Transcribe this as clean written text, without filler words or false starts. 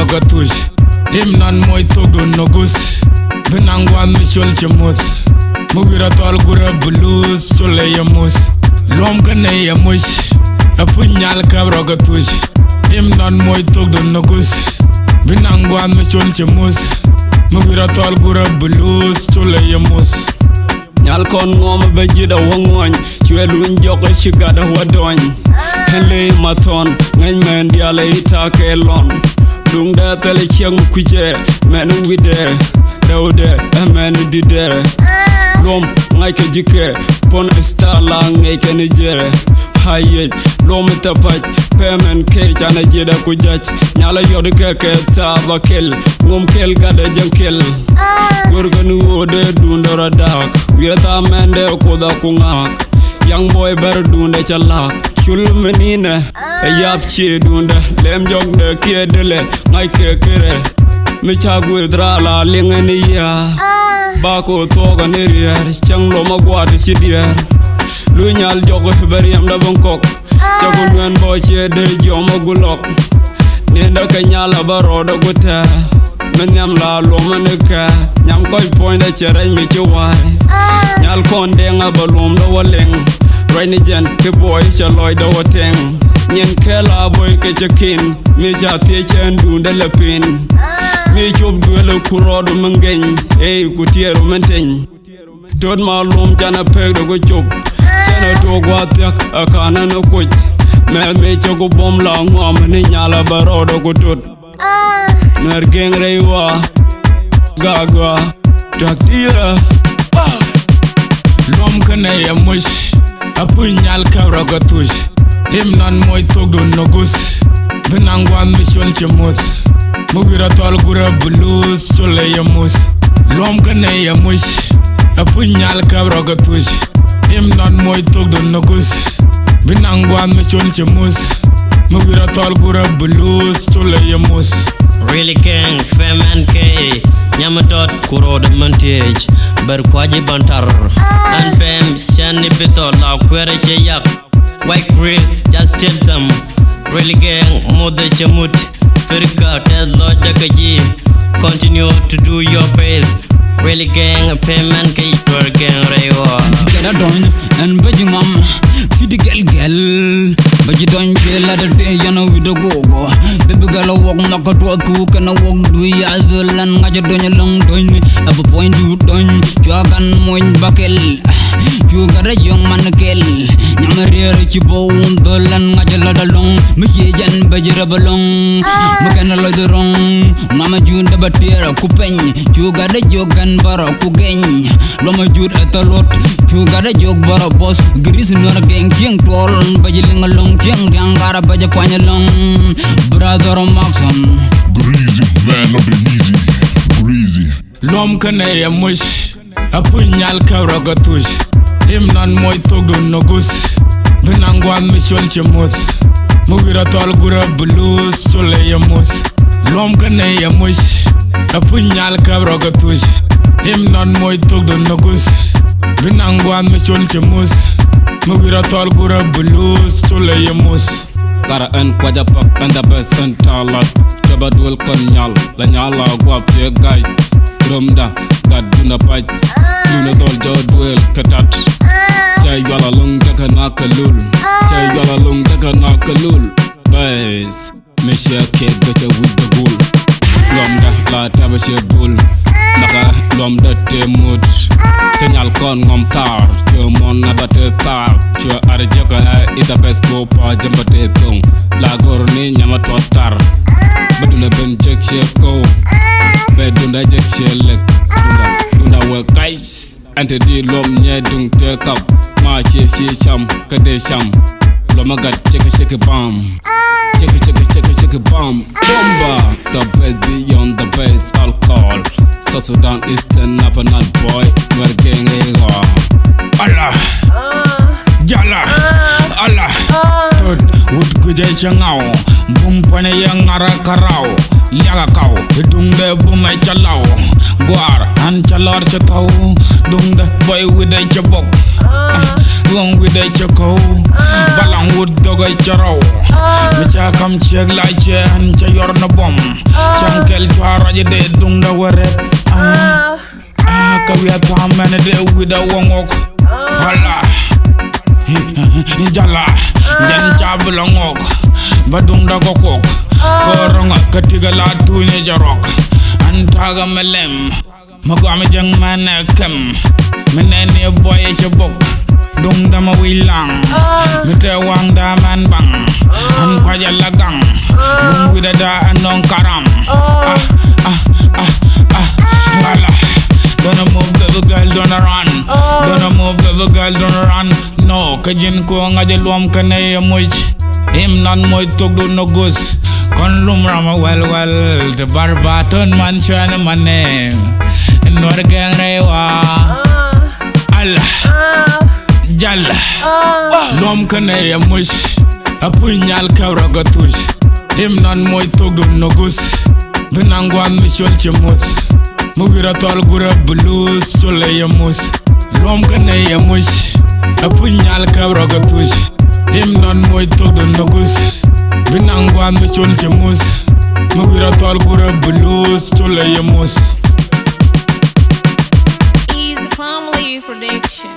gatush. Him non moy todo nogus. Binangwa michol chemos. Mugira tol gura blues chole yamus. Luom kane yamush. Apunyal kabro gatush. Him non moy todo nogus. Binangwa michol chemos. Mugira tol gura blues chole yamus. Nyal kon ngoma bejida wangwany. Chwe lunjoko shigada wadony. Hele maton ngany men diala ita kelon. Dung da tele chiang kuje menu wide daude menu didere. Luom ngai ke jike pon stala ngai ke nijere. Haye luom tapaj pemen ke chana jeda kujach. Nyala yod ke tabakel ngom kel gada jankel. Gorganu ode dundora dak wieta mende koda kungak. Young boy better dunda chalak. Chul menine yap chi dunda lem jog de kiedele ngai kere. Mi chagwe drala lingeni ya. Bako toga nerier chang lo magwad chidier. Lunyal jogo beriam da Bangkok. Chagun ngan boy che de jomo gulok. Nenda kanyala baroda guta. Menyam la lo maneka. Nyam koi point da chere mi chuwai. Nyal kondenga balum do waleng. Rainy jen ke boy chaloy do wateng. Nyen kela boy ke chakin. Mi jati chen dunda lepin. Mi chop duelo kurodo mangeny. Kutiero menteny. Tod ma lum jana peg do go chop. Chena to gwatyak akana no kuch. Me chogo bom la ngwam ni nyala barodo go tot. Nuer geng reiwa Gagwa Taktira Luom kane yamush Apunyal kabra gatush. Him non moy todo nogus. Binangwa michol chemos. Mugira tol gura blues chole yamus. Luom kane yamush Apunyal kabra gatush. Him non moy todo nogus. Binangwa michol chemos. Mugira tol gura blues chole yamus. Really gang, fem and K. Nyamatot kuro the montage. Ber kwaji bantar. And fem, shani bito la kwere che yak. White Chris, just tell them. Really gang, mother chamut. Firka, tell Lord Dakaji. Continue to do your best. Really gang, fem and K. Per gang rewa. Get a doin and begging mom. Feed the girl. But you don't feel like a day, you know, with the go. Baby girl, walk like a dog cook and I walk do as well and I don't a long doing. Up a point you done, you can moin buckle. You got a young man kill. Yamaria Chibone, the land, I just let alone. Michigan, Bajirabelong. Mechanical the wrong. Mama June the Batera, Coupeng. You got a joke and barra cooking. Loma Jude at the lot. You got a joke barra boss. Grease not a gang, Jing Toll, Bajiling along. Jing Gangara Bajapanya long, brother Maxon. Breezy, man of the easy. Breezy. Luom kane yamush Apunyal kabra gatush. Him non moy todo nogus. Binangwa michol chemos. Mugira tol gura blues chole yamus. Luom kane yamush Apunyal kabra gatush. Him non moy todo nogus. Binangwa michol chemos. Mugira tol gura blues chole yamus. Kara en kwaja pak and the best and talat. Jaba duel konyal. La nyala guap che guy. Rumda gad duna pach. Duna dol jo duel katat. Chay yala lung jaka nakalul. Chay yala lung jaka nakalul. Bais. Me share cake gacha with the bull. Lomda la tabashe bull. Naka lomda te mood. Kenyal kon ngom tar. Cho mon nabate tar. Cho arjaka ita pesko pa jambate tong. La gorni nyama tar. Baduna ben jek she ko. Bedunda jek she lek. Dunda we guys. Ante di lom nye dung te kap. Ma she cham kade cham. Loma gat check bam. Check bomb. Bomba. The best beyond the best alcohol. South Sudan Eastern National boy. Nuer gang ego. Allah Jala Allah Tod Wood guje changao Bumpane yang ngara karao Liaga kau Dungde bunga chalao Guar an chalor chatau Dungde boy with a chabok Wong with a chako balang wood doga charo Micha kam cheg la che han cha yor na bom Chankel chara je de dung da waret Kawia tam mene de wida wongok Hala Jala Jan chabla ngok Badung da kokok Koronga katiga la tuine jarok Antaga melem Magwami jang manekem Menene boy chabok Dung da ma wilang Mite wang da man bang An kwaja lagang Bung wida da anong karam Hala Don't move, baby girl, don't run. Don't move, baby girl, don't run. No, kajin ko nga de Luom kane ya much. Him nan moy tog do no gus. Kon lum rama well. The barbaton man chana mane. Nuer gang rewa. Allah. Jalla. Luom kane ya much. Apunyal kawra gatush. Him nan moy tog do no gus. Binangwan michol chemut. Mugira tol gura blues chole ya mus Luom kane ya mush Apunyal kabra gatush Him non moy todo nogus Binangwan me chol chemus Mugira tol gura blues chole ya mus Easy Family Production